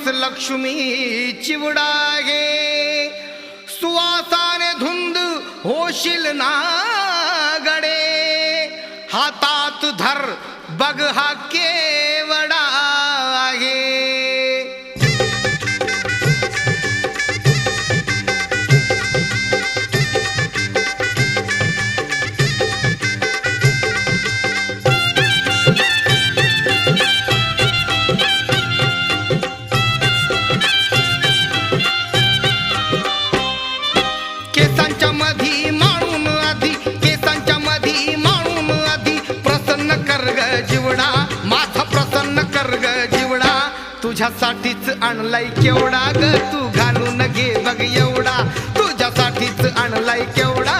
आहेस लक्ष्मी चिवडा गे, सुवासाने धुंद होशील ना गडे, हातात धर बघ हा केवडा आहे. केसांच्या मधी माळून आधी, केसांच्या मधी माळून आधी, प्रसन्न कर ग जीवडा, माझा प्रसन्न कर ग जीवडा, तुझ्यासाठीच आणलाय केवडा ग, तू घालून घे बघ एवढा, तुझ्यासाठीच आणलाय केवडा